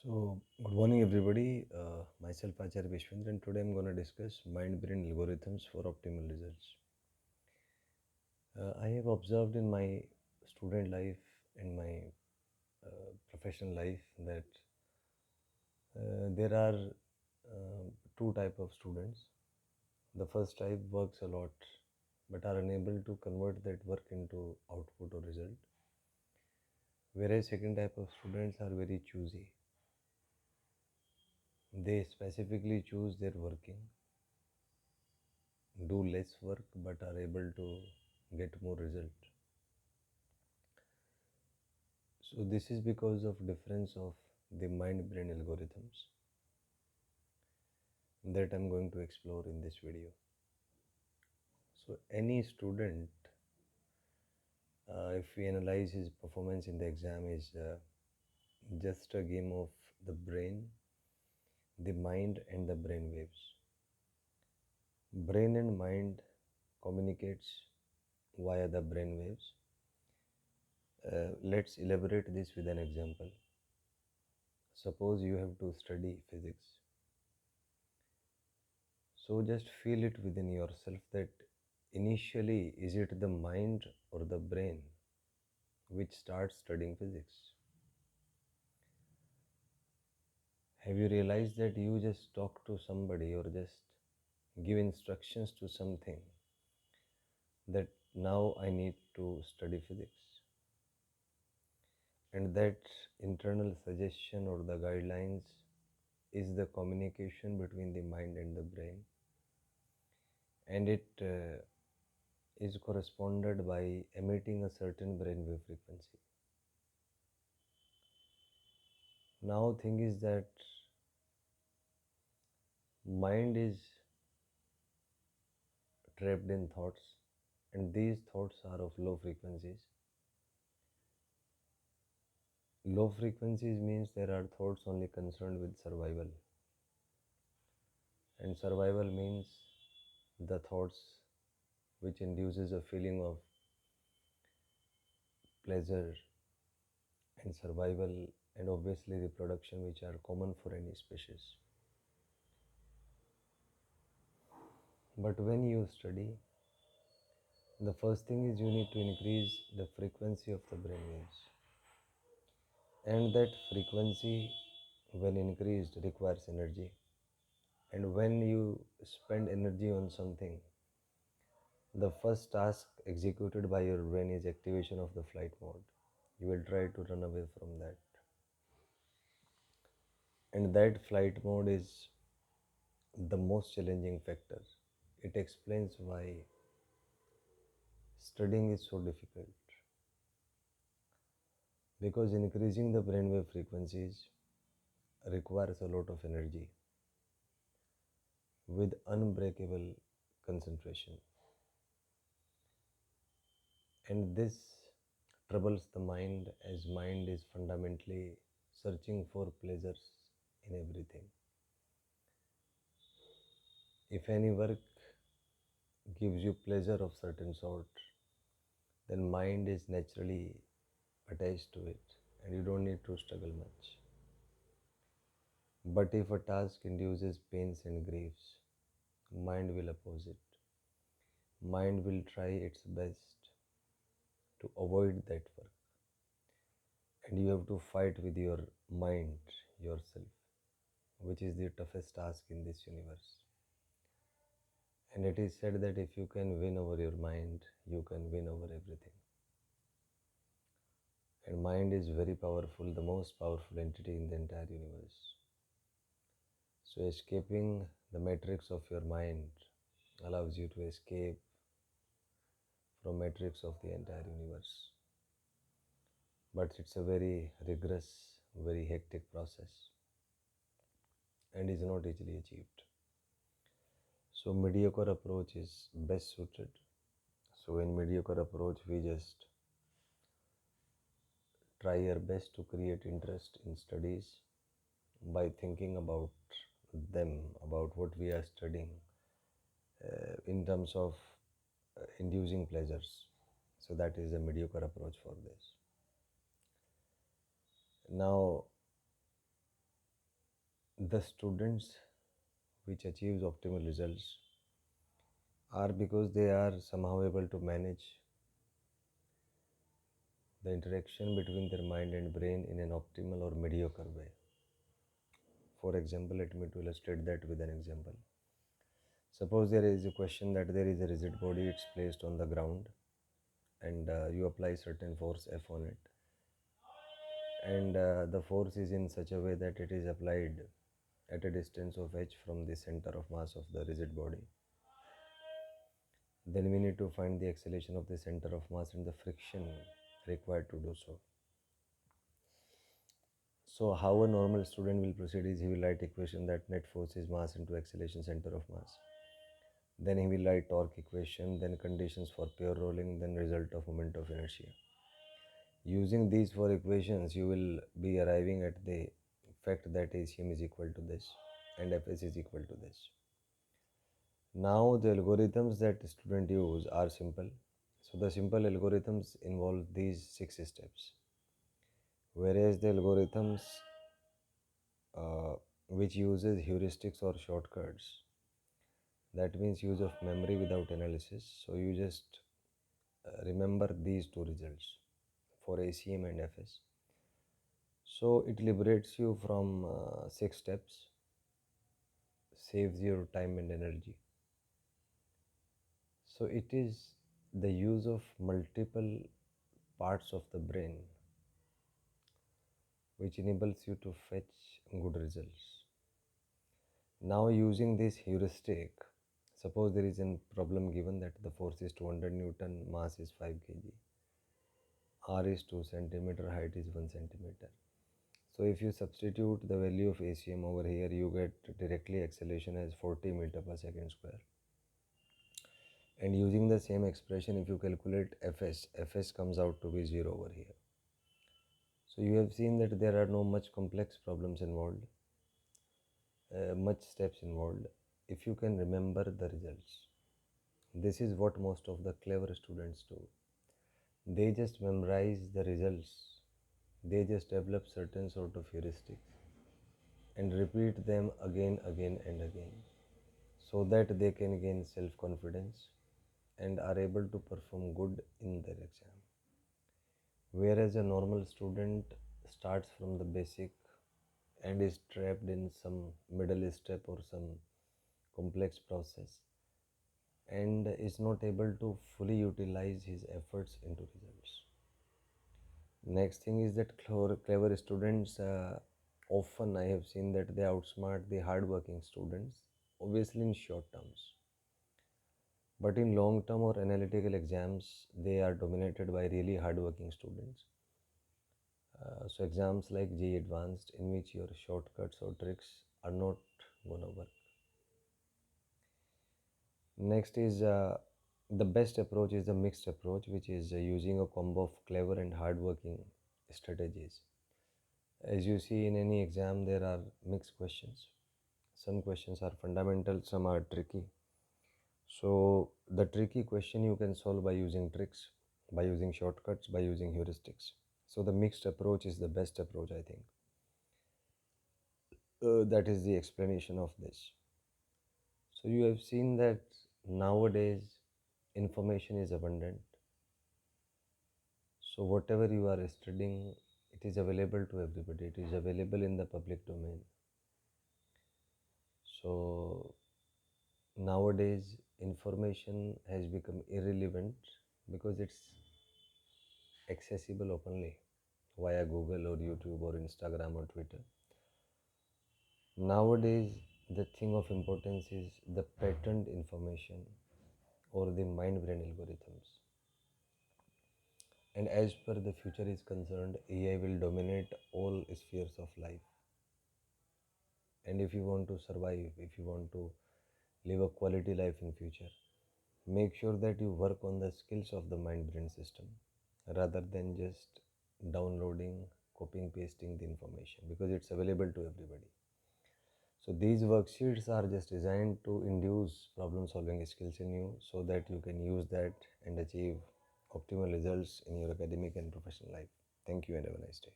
Good morning, everybody. Myself, Acharya Vishvendra, and today I'm going to discuss mind-brain algorithms for optimal results. I have observed in my student life and my professional life that there are two type of students. The first type works a lot, but are unable to convert that work into output or result. Whereas second type of students are very choosy. They specifically choose their working, do less work but are able to get more result. So this is because of difference of the mind brain algorithms that I'm going to explore in this video. So any student, if we analyze his performance in the exam, is just a game of the brain, the mind and the brain waves. Brain and mind communicates via the brain waves. Let's elaborate this with an example. Suppose you have to study physics. So just feel it within yourself that initially, is it the mind or the brain which starts studying physics? Have you realized that you just talk to somebody or just give instructions to something that now I need to study physics? And that internal suggestion or the guidelines is the communication between the mind and the brain, and it is corresponded by emitting a certain brainwave frequency. Now thing is that mind is trapped in thoughts, and these thoughts are of low frequencies. Low frequencies means there are thoughts only concerned with survival, and survival means the thoughts which induces a feeling of pleasure and survival, and obviously reproduction, which are common for any species. But when you study, the first thing is you need to increase the frequency of the brain waves, and that frequency, when increased, requires energy. And when you spend energy on something, the first task executed by your brain is activation of the flight mode. You will try to run away from that. And that flight mode is the most challenging factor. It explains why studying is so difficult. Because increasing the brainwave frequencies requires a lot of energy with unbreakable concentration. And this troubles the mind, as mind is fundamentally searching for pleasures in everything. If any work gives you pleasure of certain sort, then mind is naturally attached to it and you don't need to struggle much. But if a task induces pains and griefs, mind will oppose it. Mind will try its best to avoid that work. And you have to fight with your mind, yourself, which is the toughest task in this universe. And it is said that if you can win over your mind, you can win over everything. And mind is very powerful, the most powerful entity in the entire universe. So escaping the matrix of your mind allows you to escape from matrix of the entire universe. But it's a very rigorous, very hectic process and is not easily achieved. So mediocre approach is best suited. So in mediocre approach, we just try our best to create interest in studies by thinking about them, about what we are studying, in terms of inducing pleasures. So that is a mediocre approach for this. Now, The students which achieves optimal results are because they are somehow able to manage the interaction between their mind and brain in an optimal or mediocre way. For example, let me to illustrate that with an example. Suppose there is a question that there is a rigid body, it's placed on the ground, and you apply certain force F on it, and the force is in such a way that it is applied at a distance of h from the center of mass of the rigid body. Then we need to find the acceleration of the center of mass and the friction required to do so. So how a normal student will proceed is he will write equation that net force is mass into acceleration center of mass. Then he will write torque equation, then conditions for pure rolling, then result of moment of inertia. Using these four equations, you will be arriving at the fact that ACM is equal to this and Fs is equal to this. Now the algorithms that students use are simple. So the simple algorithms involve these 6 steps, whereas the algorithms uh, which uses heuristics or shortcuts, that means use of memory without analysis. So you just remember these two results for ACM and Fs. So it liberates you from 6 steps, saves your time and energy. So it is the use of multiple parts of the brain which enables you to fetch good results. Now using this heuristic, suppose there is a problem given that the force is 200 Newton, mass is 5 kg, R is 2 centimeter, height is 1 centimeter. So if you substitute the value of ACM over here, you get directly acceleration as 40 meter per second square. And using the same expression, if you calculate Fs comes out to be 0 over here. So you have seen that there are no much complex problems involved, much steps involved, if you can remember the results. This is what most of the clever students do. They just memorize the results. They just develop certain sort of heuristics and repeat them again and again, so that they can gain self-confidence and are able to perform good in their exam. Whereas a normal student starts from the basic and is trapped in some middle step or some complex process and is not able to fully utilize his efforts into results. Next thing is that clever students, often I have seen that they outsmart the hardworking students, obviously in short terms. But in long term or analytical exams, they are dominated by really hardworking students. So exams like JEE Advanced, in which your shortcuts or tricks are not gonna work. Next is the best approach is the mixed approach, which is using a combo of clever and hardworking strategies. As you see in any exam, there are mixed questions. Some questions are fundamental, some are tricky. So the tricky question you can solve by using tricks, by using shortcuts, by using heuristics. So the mixed approach is the best approach, I think. That is the explanation of this. So you have seen that nowadays information is abundant. So whatever you are studying, it is available to everybody. It is available in the public domain. So nowadays information has become irrelevant because it's accessible openly via Google or YouTube or Instagram or Twitter. Nowadays the thing of importance is the patterned information or the mind brain algorithms. And as per the future is concerned, AI will dominate all spheres of life. And if you want to survive, if you want to live a quality life in future, make sure that you work on the skills of the mind brain system rather than just downloading, copying, pasting the information, because it's available to everybody. So these worksheets are just designed to induce problem solving skills in you so that you can use that and achieve optimal results in your academic and professional life. Thank you and have a nice day.